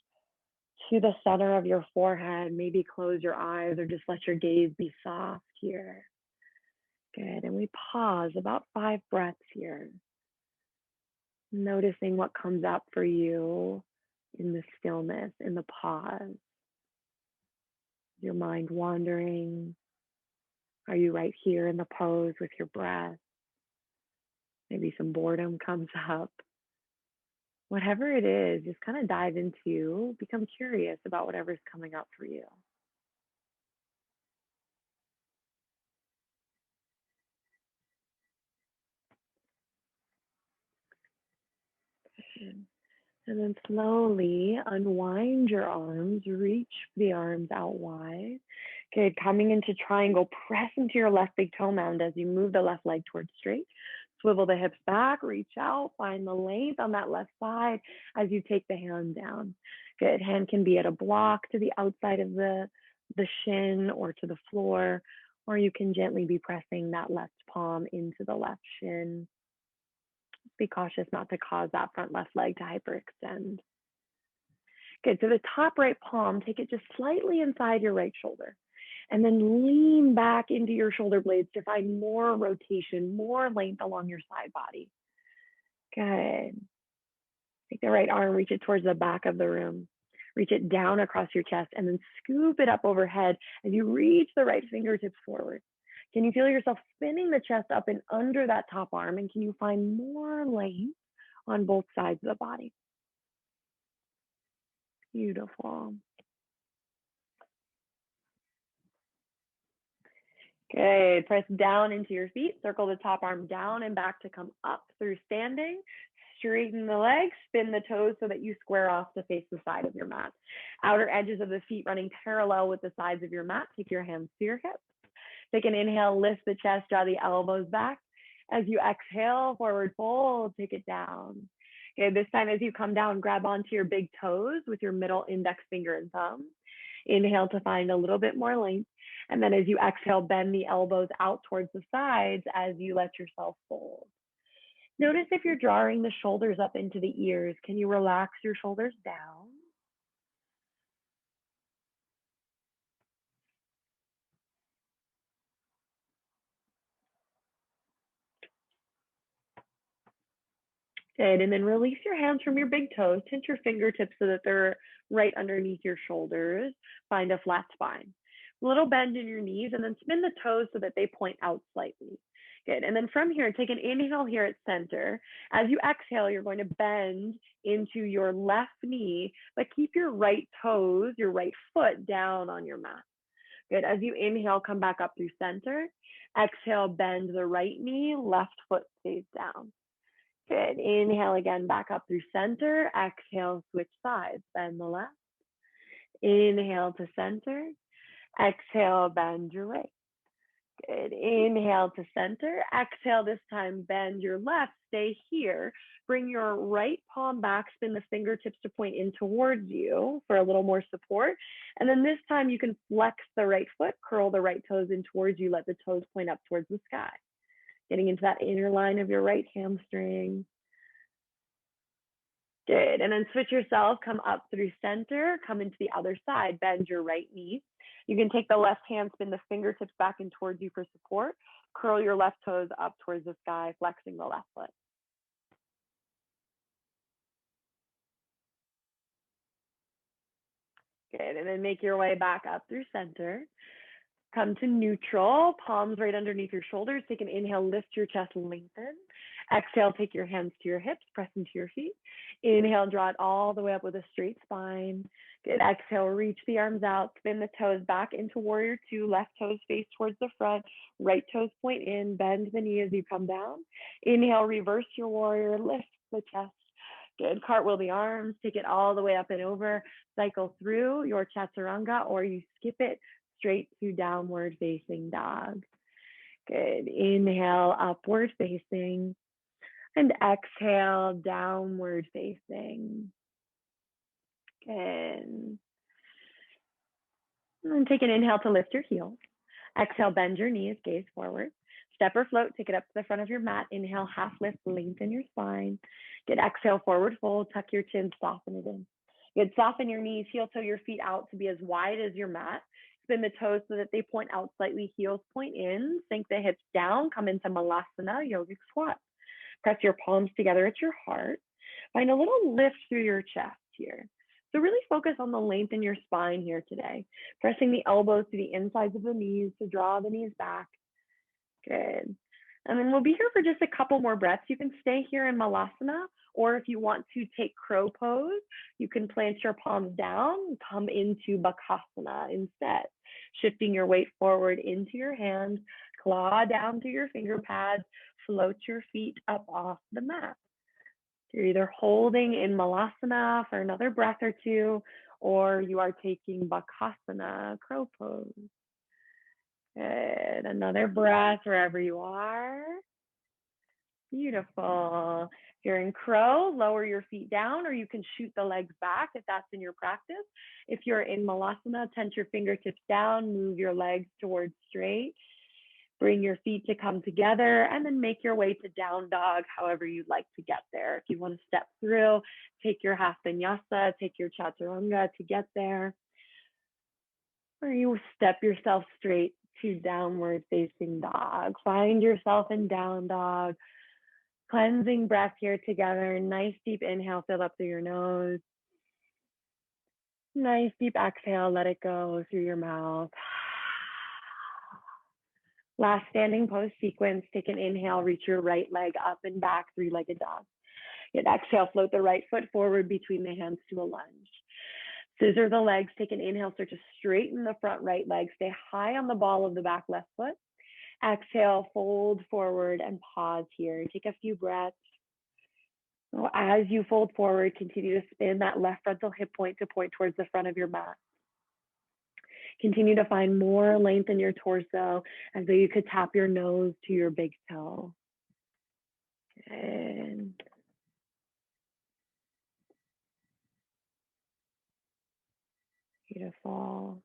to the center of your forehead. Maybe close your eyes or just let your gaze be soft here. Good. And we pause about 5 breaths here. Noticing what comes up for you in the stillness, in the pause. Your mind wandering? Are you right here in the pose with your breath? Maybe some boredom comes up. Whatever it is, just kind of dive into, become curious about whatever's coming up for you. And then slowly unwind your arms, reach the arms out wide. Good, coming into triangle, press into your left big toe mound as you move the left leg towards straight. Swivel the hips back, reach out, find the length on that left side as you take the hand down. Good, hand can be at a block to the outside of the shin or to the floor, or you can gently be pressing that left palm into the left shin. Be cautious not to cause that front left leg to hyperextend. Good, so the top right palm, take it just slightly inside your right shoulder. And then lean back into your shoulder blades to find more rotation, more length along your side body. Good. Take the right arm, reach it towards the back of the room. Reach it down across your chest and then scoop it up overhead as you reach the right fingertips forward. Can you feel yourself spinning the chest up and under that top arm? And can you find more length on both sides of the body? Beautiful. Good. Press down into your feet. Circle the top arm down and back to come up through standing. Straighten the legs, spin the toes so that you square off to face the side of your mat. Outer edges of the feet running parallel with the sides of your mat. Take your hands to your hips. Take an inhale, lift the chest, draw the elbows back. As you exhale, forward fold, take it down. Okay, this time as you come down, grab onto your big toes with your middle index finger and thumb. Inhale to find a little bit more length. And then as you exhale, bend the elbows out towards the sides as you let yourself fold. Notice if you're drawing the shoulders up into the ears, can you relax your shoulders down? Good, and then release your hands from your big toes, pinch your fingertips so that they're right underneath your shoulders. Find a flat spine. A little bend in your knees and then spin the toes so that they point out slightly. Good, and then from here, take an inhale here at center. As you exhale, you're going to bend into your left knee, but keep your right toes, your right foot down on your mat. Good, as you inhale, come back up through center. Exhale, bend the right knee, left foot stays down. Good. Inhale again, back up through center. Exhale, switch sides, bend the left. Inhale to center. Exhale, bend your right. Good. Inhale to center. Exhale, this time bend your left. Stay here. Bring your right palm back. Spin the fingertips to point in towards you for a little more support. And then this time you can flex the right foot, curl the right toes in towards you. Let the toes point up towards the sky. Getting into that inner line of your right hamstring. Good, and then switch yourself, come up through center, come into the other side, bend your right knee. You can take the left hand, spin the fingertips back and towards you for support. Curl your left toes up towards the sky, flexing the left foot. Good, and then make your way back up through center. Come to neutral, palms right underneath your shoulders. Take an inhale, lift your chest, lengthen. Exhale, take your hands to your hips, press into your feet. Inhale, draw it all the way up with a straight spine. Good. Exhale, reach the arms out, spin the toes back into warrior two, left toes face towards the front, right toes point in, bend the knee as you come down. Inhale, reverse your warrior, lift the chest. Good. Cartwheel the arms, take it all the way up and over, cycle through your Chaturanga, or you skip it straight to downward facing dog. Good. Inhale, upward facing, and exhale, downward facing. Good. And then take an inhale to lift your heels. Exhale, bend your knees, gaze forward. Step or float, take it up to the front of your mat. Inhale, half lift, lengthen your spine. Good. Exhale, forward fold, tuck your chin, soften it in. Good. Soften your knees, heel toe your feet out to be as wide as your mat. Spin the toes so that they point out slightly, heels point in. Sink the hips down, come into Malasana, yogic squat. Press your palms together at your heart. Find a little lift through your chest here. So really focus on the length in your spine here today. Pressing the elbows to the insides of the knees to draw the knees back. Good. And then we'll be here for just a couple more breaths. You can stay here in Malasana, or if you want to take crow pose, you can plant your palms down and come into Bakasana instead. Shifting your weight forward into your hands, claw down through your finger pads, float your feet up off the mat. You're either holding in Malasana for another breath or two, or you are taking Bakasana, crow pose. Good. Another breath wherever you are. Beautiful. If you're in crow, lower your feet down, or you can shoot the legs back if that's in your practice. If you're in Malasana, tense your fingertips down, move your legs towards straight. Bring your feet to come together, and then make your way to down dog, however you'd like to get there. If you want to step through, take your half vinyasa, take your chaturanga to get there. Or you step yourself straight to downward facing dog. Find yourself in down dog. Cleansing breath here together. Nice deep inhale, fill up through your nose. Nice deep exhale, let it go through your mouth. Last standing pose sequence, take an inhale, reach your right leg up and back, three-legged dog. Good. Exhale, float the right foot forward between the hands to a lunge. Scissor the legs, take an inhale, start to straighten the front right leg, stay high on the ball of the back left foot. Exhale, fold forward and pause here. Take a few breaths. So as you fold forward, continue to spin that left frontal hip point to point towards the front of your mat. Continue to find more length in your torso as though you could tap your nose to your big toe. Good. Beautiful.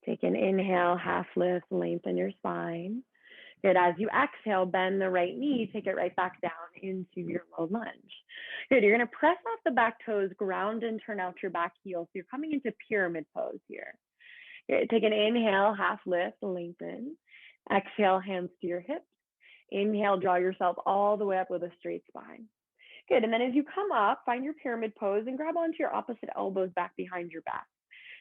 Take an inhale, half lift, lengthen your spine. Good. As you exhale, bend the right knee, take it right back down into your low lunge. Good. You're going to press off the back toes, ground and turn out your back heel. So you're coming into pyramid pose here. Good. Take an inhale, half lift, lengthen. Exhale, hands to your hips. Inhale, draw yourself all the way up with a straight spine. Good. And then as you come up, find your pyramid pose and grab onto your opposite elbows back behind your back.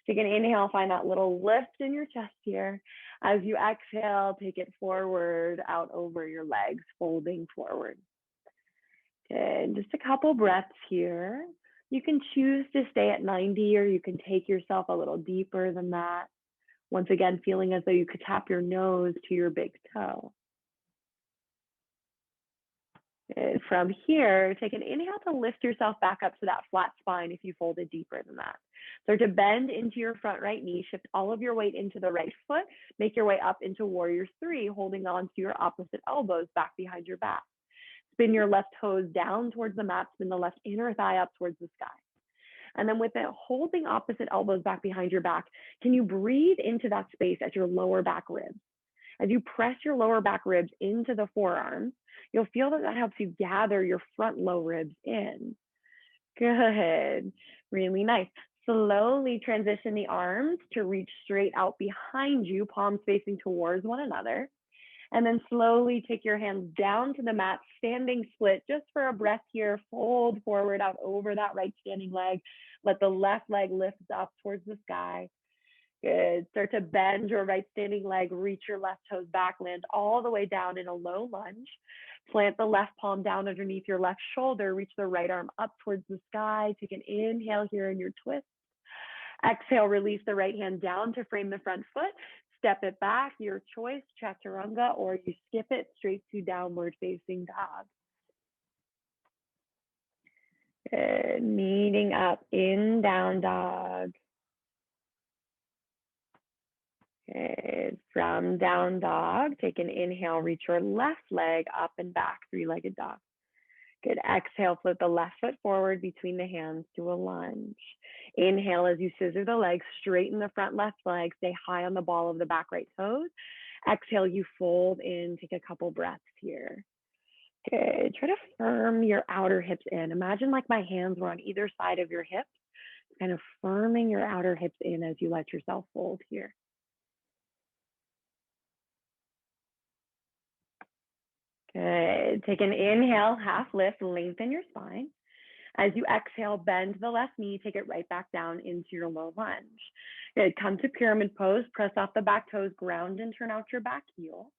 Take an inhale, find that little lift in your chest here. As you exhale, take it forward, out over your legs, folding forward. Good. Just a couple breaths here. You can choose to stay at 90, or you can take yourself a little deeper than that. Once again, feeling as though you could tap your nose to your big toe. Good. From here, take an inhale to lift yourself back up to that flat spine if you folded deeper than that. Start to bend into your front right knee, shift all of your weight into the right foot, make your way up into warrior three, holding on to your opposite elbows back behind your back. Spin your left toes down towards the mat, spin the left inner thigh up towards the sky. And then with it, holding opposite elbows back behind your back, can you breathe into that space at your lower back ribs? As you press your lower back ribs into the forearms, you'll feel that helps you gather your front low ribs in. Good. Really nice. Slowly transition the arms to reach straight out behind you, palms facing towards one another. And then slowly take your hands down to the mat, standing split, just for a breath here. Fold forward out over that right standing leg. Let the left leg lift up towards the sky. Good. Start to bend your right standing leg, reach your left toes back, land all the way down in a low lunge. Plant the left palm down underneath your left shoulder, reach the right arm up towards the sky. Take an inhale here in your twist. Exhale, release the right hand down to frame the front foot. Step it back, your choice, Chaturanga, or you skip it straight to downward facing dog. Good. Kneading up in down dog. Good. From down dog, take an inhale, reach your left leg up and back, three-legged dog. Good. Exhale, flip the left foot forward between the hands to a lunge. Inhale as you scissor the legs, straighten the front left leg, stay high on the ball of the back right toes. Exhale, you fold in, take a couple breaths here. Good. Try to firm your outer hips in. Imagine like my hands were on either side of your hips, kind of firming your outer hips in as you let yourself fold here. Good. Take an inhale, half lift, lengthen your spine. As you exhale, bend the left knee, take it right back down into your low lunge. Good. Come to pyramid pose, press off the back toes, ground and turn out your back heel.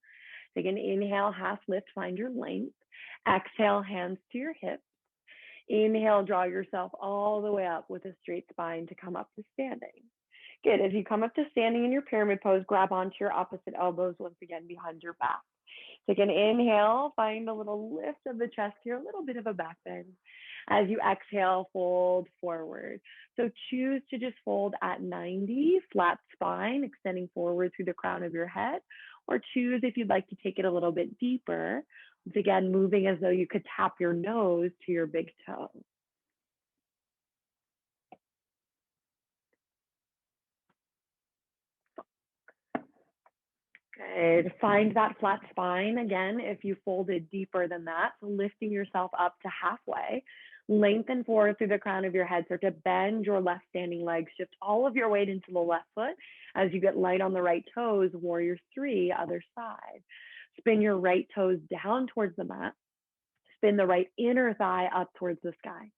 Take an inhale, half lift, find your length. Exhale, hands to your hips. Inhale, draw yourself all the way up with a straight spine to come up to standing. Good. As you come up to standing in your pyramid pose, grab onto your opposite elbows once again behind your back. Take an inhale, find a little lift of the chest here, a little bit of a back bend. As you exhale, fold forward. So choose to just fold at 90, flat spine, extending forward through the crown of your head, or choose if you'd like to take it a little bit deeper. Once again, moving as though you could tap your nose to your big toe. Good. Find that flat spine again if you folded deeper than that. So lifting yourself up to halfway. Lengthen forward through the crown of your head. Start to bend your left standing leg. Shift all of your weight into the left foot. As you get light on the right toes, warrior three, other side. Spin your right toes down towards the mat. Spin the right inner thigh up towards the sky.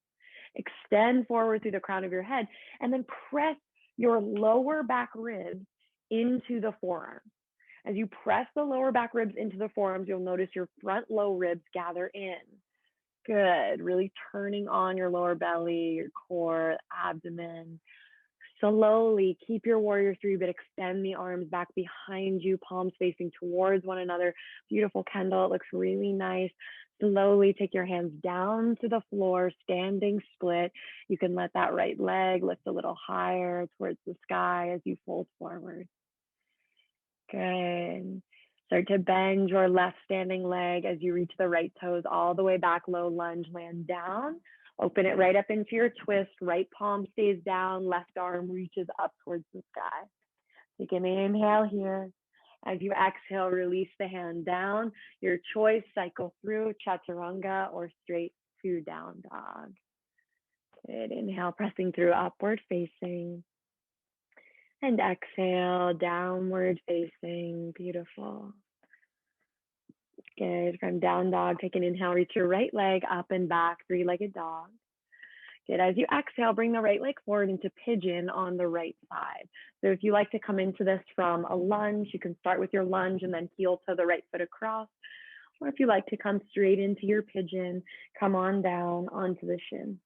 Extend forward through the crown of your head, and then press your lower back ribs into the forearms. As you press the lower back ribs into the forearms, you'll notice your front low ribs gather in. Good. Really turning on your lower belly, your core, abdomen. Slowly keep your warrior three, but extend the arms back behind you, palms facing towards one another. Beautiful Kendall. It looks really nice. Slowly take your hands down to the floor, standing split. You can let that right leg lift a little higher towards the sky as you fold forward. Good. Start to bend your left standing leg as you reach the right toes all the way back, low lunge, land down. Open it right up into your twist. Right palm stays down, left arm reaches up towards the sky. Take an inhale here. As you exhale, release the hand down. Your choice, cycle through Chaturanga or straight to down dog. Good. Inhale, pressing through upward facing. And exhale, downward facing. Beautiful. Good. From down dog, take an inhale, reach your right leg up and back, three-legged dog. Good. As you exhale, bring the right leg forward into pigeon on the right side. So if you like to come into this from a lunge, you can start with your lunge and then heel to the right foot across. Or if you like to come straight into your pigeon, come on down onto the shin.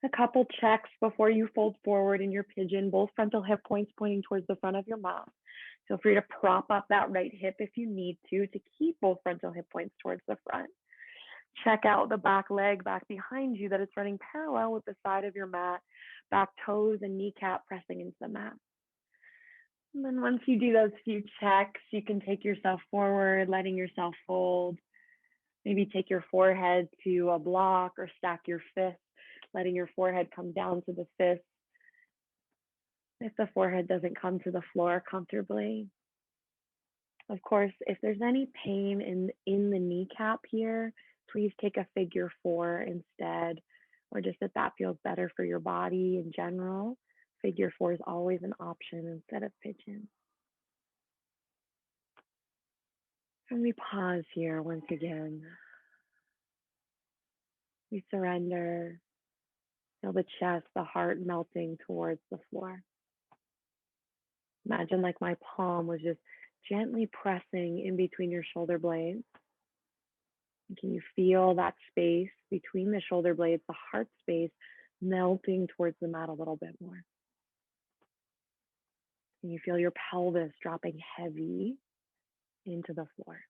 A couple checks before you fold forward in your pigeon, both frontal hip points pointing towards the front of your mat. Feel free to prop up that right hip if you need to keep both frontal hip points towards the front. Check out the back leg back behind you, that it's running parallel with the side of your mat, back toes and kneecap pressing into the mat. And then once you do those few checks, you can take yourself forward, letting yourself fold. Maybe take your forehead to a block or stack your fists, letting your forehead come down to the fist. If the forehead doesn't come to the floor comfortably. Of course, if there's any pain in the kneecap here, please take a figure four instead, or just if that feels better for your body in general. Figure four is always an option instead of pigeon. And we pause here once again. We surrender. Feel the chest, the heart melting towards the floor. Imagine like my palm was just gently pressing in between your shoulder blades. And can you feel that space between the shoulder blades, the heart space, melting towards the mat a little bit more? Can you feel your pelvis dropping heavy into the floor?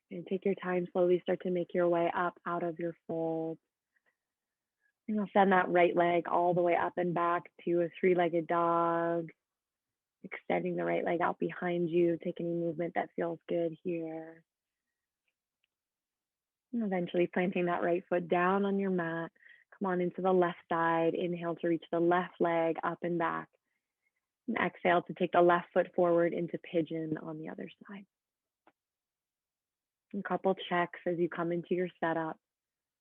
And take your time, slowly start to make your way up out of your fold. And you'll send that right leg all the way up and back to a three-legged dog, extending the right leg out behind you. Take any movement that feels good here. And eventually planting that right foot down on your mat. Come on into the left side. Inhale to reach the left leg up and back. And exhale to take the left foot forward into pigeon on the other side. A couple checks as you come into your setup.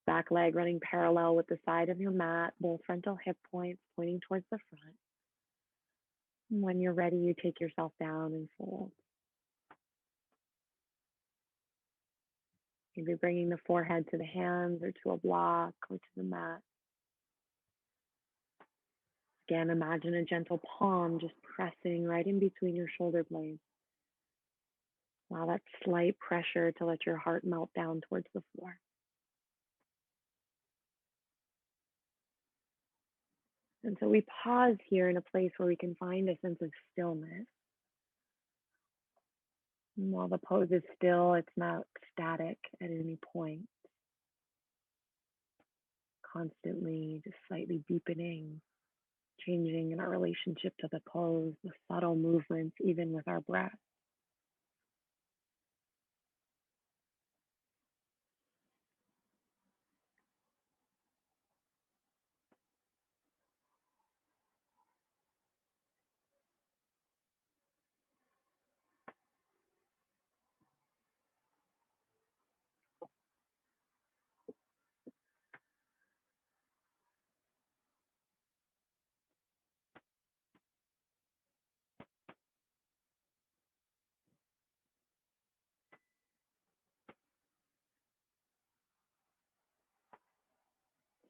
Back leg running parallel with the side of your mat, both frontal hip points pointing towards the front. And when you're ready, you take yourself down and fold. Maybe bringing the forehead to the hands or to a block or to the mat. Again, imagine a gentle palm just pressing right in between your shoulder blades. Allow that slight pressure to let your heart melt down towards the floor. And so we pause here in a place where we can find a sense of stillness. And while the pose is still, it's not static at any point. Constantly just slightly deepening, changing in our relationship to the pose, the subtle movements, even with our breath.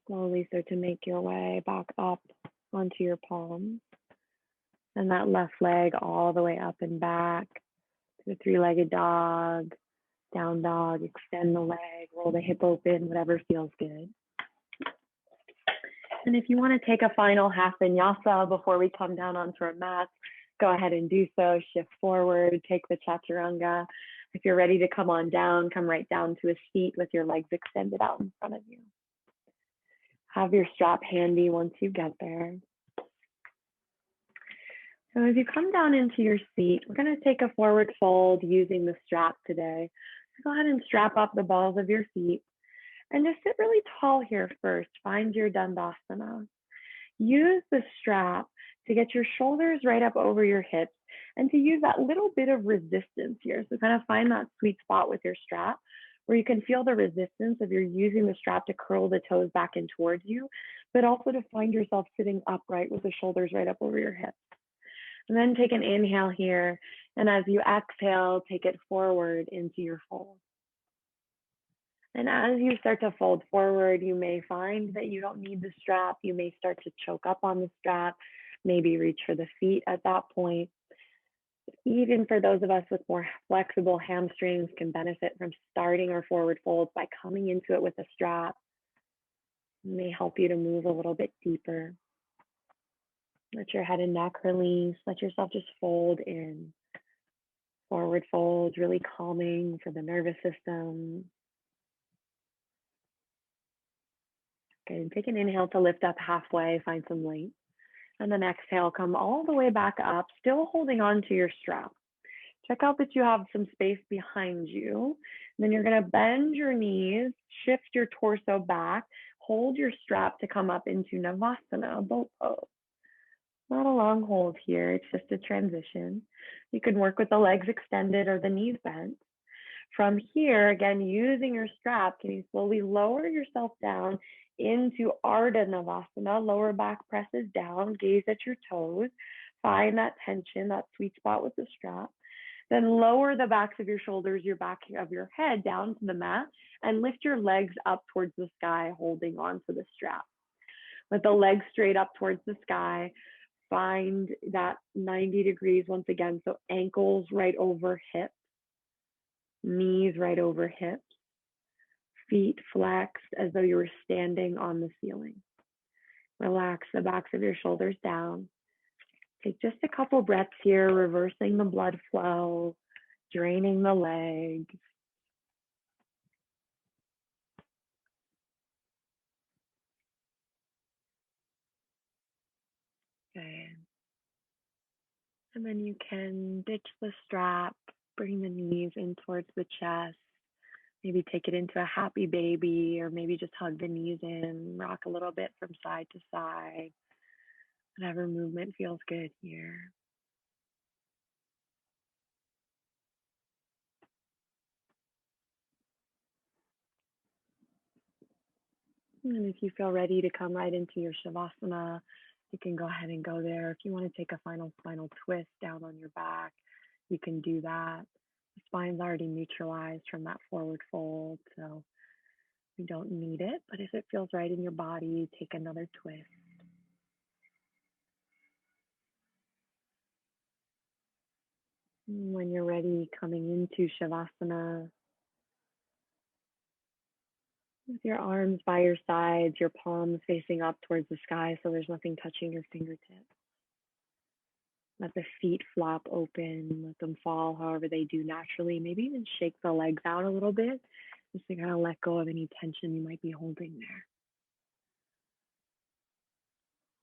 Slowly start to make your way back up onto your palms. And that left leg all the way up and back to a three-legged dog, down dog, extend the leg, roll the hip open, whatever feels good. And if you want to take a final half vinyasa before we come down onto our mat, go ahead and do so. Shift forward, take the Chaturanga. If you're ready to come on down, come right down to a seat with your legs extended out in front of you. Have your strap handy once you get there. So as you come down into your seat, we're going to take a forward fold using the strap today. So go ahead and strap up the balls of your feet and just sit really tall here first. Find your Tadasana. Use the strap to get your shoulders right up over your hips and to use that little bit of resistance here. So kind of find that sweet spot with your strap where you can feel the resistance of you're using the strap to curl the toes back in towards you, but also to find yourself sitting upright with the shoulders right up over your hips. And then take an inhale here. And as you exhale, take it forward into your fold. And as you start to fold forward, you may find that you don't need the strap. You may start to choke up on the strap, maybe reach for the feet at that point. Even for those of us with more flexible hamstrings, can benefit from starting our forward folds by coming into it with a strap. It may help you to move a little bit deeper. Let your head and neck release. Let yourself just fold in. Forward folds, really calming for the nervous system. Okay, and take an inhale to lift up halfway, find some length. And then exhale, come all the way back up, still holding on to your strap. Check out that you have some space behind you. And then you're going to bend your knees, shift your torso back, hold your strap to come up into Navasana, boat pose. Not a long hold here, it's just a transition. You can work with the legs extended or the knees bent. From here, again, using your strap, can you slowly lower yourself down into Ardha Navasana. Lower back presses down, gaze at your toes. Find that tension, that sweet spot with the strap. Then lower the backs of your shoulders, your back of your head down to the mat, and lift your legs up towards the sky, holding on to the strap. With the legs straight up towards the sky, find that 90 degrees once again. So ankles right over hips, knees right over hips, feet flexed as though you were standing on the ceiling. Relax the backs of your shoulders down. Take just a couple breaths here, reversing the blood flow, draining the legs. Good. And then you can ditch the strap, bring the knees in towards the chest. Maybe take it into a happy baby, or maybe just hug the knees in, rock a little bit from side to side. Whatever movement feels good here. And if you feel ready to come right into your Shavasana, you can go ahead and go there. If you want to take a final twist down on your back, you can do that. The spine's already neutralized from that forward fold, so you don't need it. But if it feels right in your body, take another twist. When you're ready, coming into Shavasana, with your arms by your sides, your palms facing up towards the sky so there's nothing touching your fingertips. Let the feet flop open, let them fall however they do naturally. Maybe even shake the legs out a little bit just to kind of let go of any tension you might be holding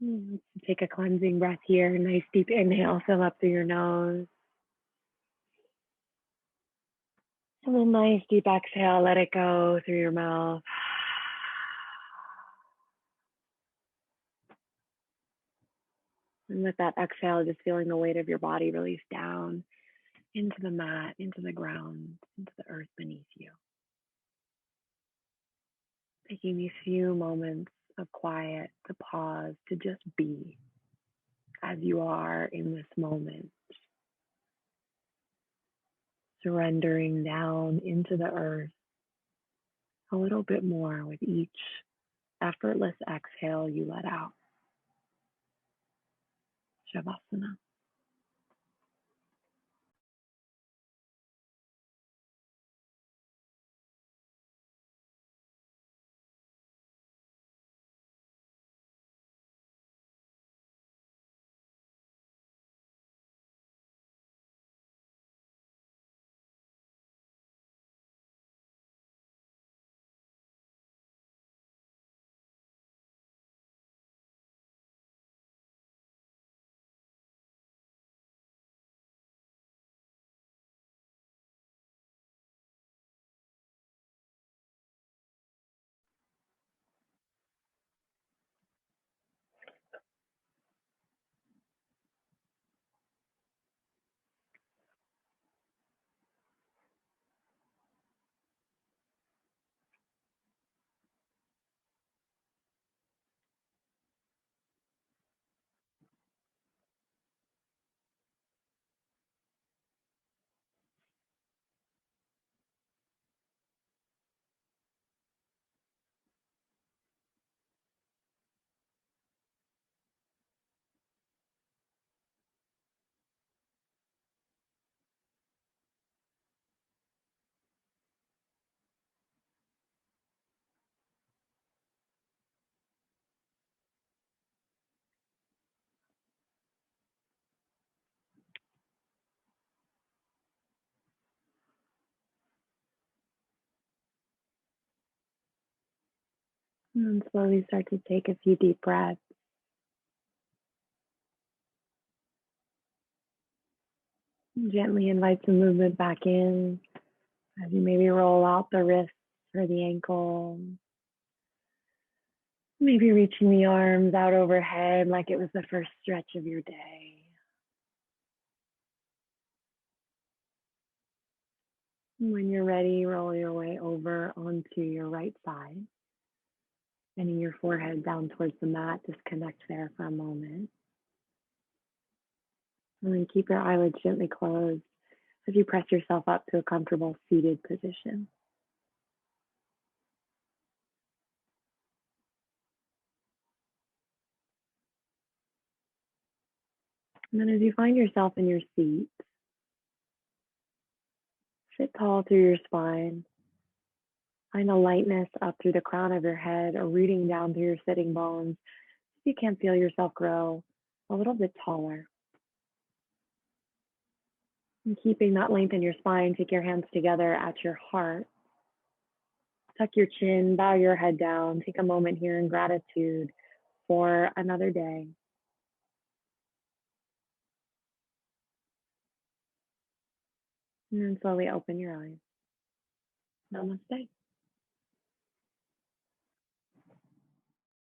there. Take a cleansing breath here. Nice deep inhale, fill up through your nose. And then nice deep exhale, let it go through your mouth. And with that exhale, just feeling the weight of your body release down into the mat, into the ground, into the earth beneath you. Taking these few moments of quiet to pause, to just be as you are in this moment. Surrendering down into the earth a little bit more with each effortless exhale you let out. Shavasana. And slowly start to take a few deep breaths. Gently invite some movement back in as you maybe roll out the wrists or the ankle. Maybe reaching the arms out overhead like it was the first stretch of your day. When you're ready, roll your way over onto your right side. Bending your forehead down towards the mat, just connect there for a moment. And then keep your eyelids gently closed as you press yourself up to a comfortable seated position. And then as you find yourself in your seat, sit tall through your spine. Find a lightness up through the crown of your head or rooting down through your sitting bones. You can feel yourself grow a little bit taller. And keeping that length in your spine, take your hands together at your heart. Tuck your chin, bow your head down. Take a moment here in gratitude for another day. And then slowly open your eyes. Namaste.